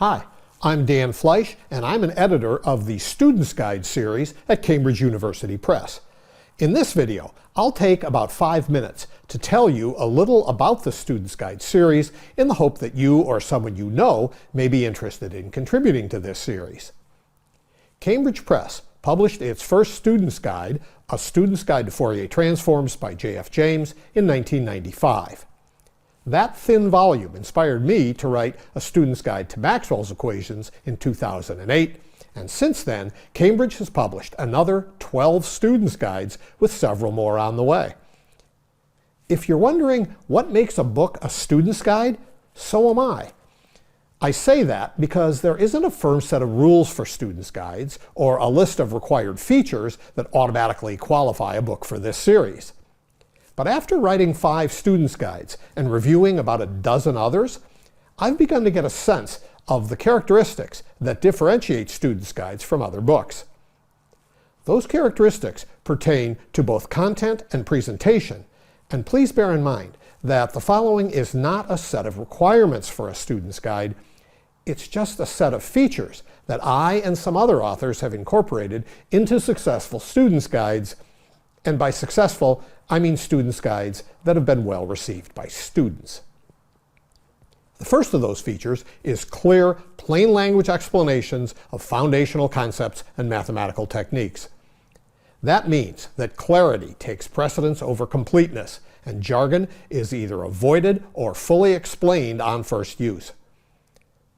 Hi, I'm Dan Fleisch, and I'm an editor of the Student's Guide series at Cambridge University Press. In this video, I'll take about 5 minutes to tell you a little about the Student's Guide series in the hope that you or someone you know may be interested in contributing to this series. Cambridge Press published its first Student's Guide, A Student's Guide to Fourier Transforms by J.F. James, in 1995. That thin volume inspired me to write A Student's Guide to Maxwell's Equations in 2008, and since then, Cambridge has published another 12 Student's Guides with several more on the way. If you're wondering what makes a book a Student's Guide, so am I. I say that because there isn't a firm set of rules for Student's Guides or a list of required features that automatically qualify a book for this series. But after writing 5 Student's Guides and reviewing about a dozen others, I've begun to get a sense of the characteristics that differentiate Student's Guides from other books. Those characteristics pertain to both content and presentation, and please bear in mind that the following is not a set of requirements for a Student's Guide. It's just a set of features that I and some other authors have incorporated into successful Student's Guides, and by successful, I mean Student's Guides that have been well received by students. The first of those features is clear, plain language explanations of foundational concepts and mathematical techniques. That means that clarity takes precedence over completeness, and jargon is either avoided or fully explained on first use.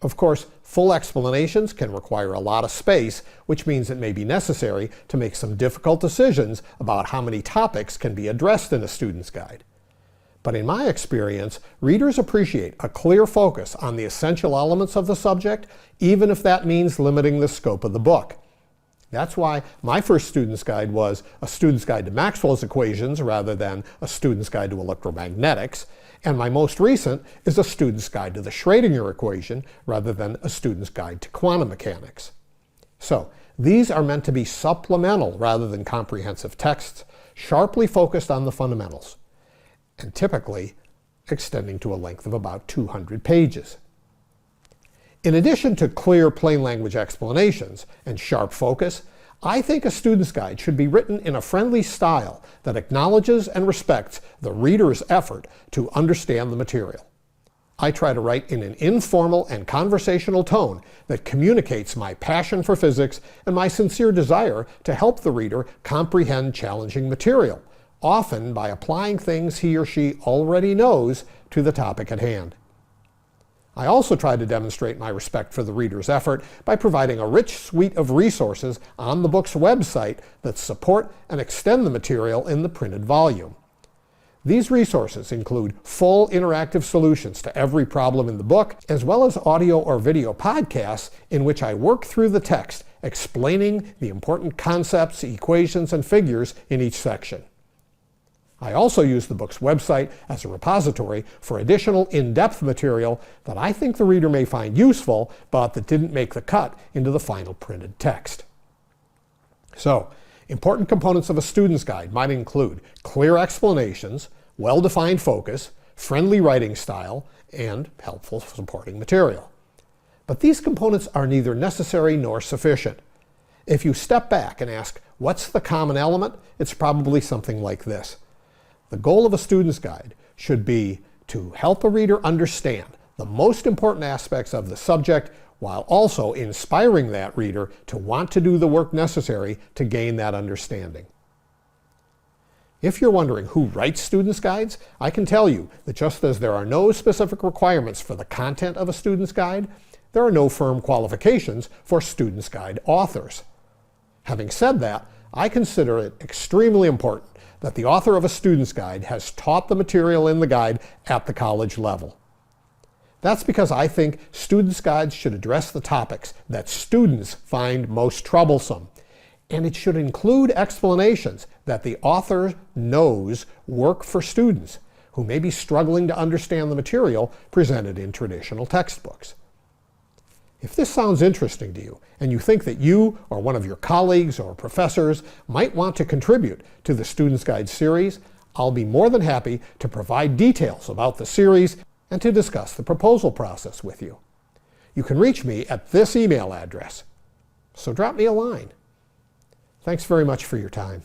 Of course, full explanations can require a lot of space, which means it may be necessary to make some difficult decisions about how many topics can be addressed in a Student's Guide. But in my experience, readers appreciate a clear focus on the essential elements of the subject, even if that means limiting the scope of the book. That's why my first Student's Guide was A Student's Guide to Maxwell's Equations rather than A Student's Guide to Electromagnetics, and my most recent is A Student's Guide to the Schrödinger Equation rather than A Student's Guide to Quantum Mechanics. So, these are meant to be supplemental rather than comprehensive texts, sharply focused on the fundamentals, and typically extending to a length of about 200 pages. In addition to clear, plain language explanations and sharp focus, I think a Student's Guide should be written in a friendly style that acknowledges and respects the reader's effort to understand the material. I try to write in an informal and conversational tone that communicates my passion for physics and my sincere desire to help the reader comprehend challenging material, often by applying things he or she already knows to the topic at hand. I also try to demonstrate my respect for the reader's effort by providing a rich suite of resources on the book's website that support and extend the material in the printed volume. These resources include full interactive solutions to every problem in the book, as well as audio or video podcasts in which I work through the text, explaining the important concepts, equations, and figures in each section. I also use the book's website as a repository for additional in-depth material that I think the reader may find useful, but that didn't make the cut into the final printed text. So, important components of a Student's Guide might include clear explanations, well-defined focus, friendly writing style, and helpful supporting material. But these components are neither necessary nor sufficient. If you step back and ask, what's the common element? It's probably something like this. The goal of a Student's Guide should be to help a reader understand the most important aspects of the subject while also inspiring that reader to want to do the work necessary to gain that understanding. If you're wondering who writes Student's Guides, I can tell you that just as there are no specific requirements for the content of a Student's Guide, there are no firm qualifications for Student's Guide authors. Having said that, I consider it extremely important that the author of a Student's Guide has taught the material in the guide at the college level. That's because I think Student's Guides should address the topics that students find most troublesome, and it should include explanations that the author knows work for students who may be struggling to understand the material presented in traditional textbooks. If this sounds interesting to you, and you think that you or one of your colleagues or professors might want to contribute to the Student's Guide series, I'll be more than happy to provide details about the series and to discuss the proposal process with you. You can reach me at this email address. So drop me a line. Thanks very much for your time.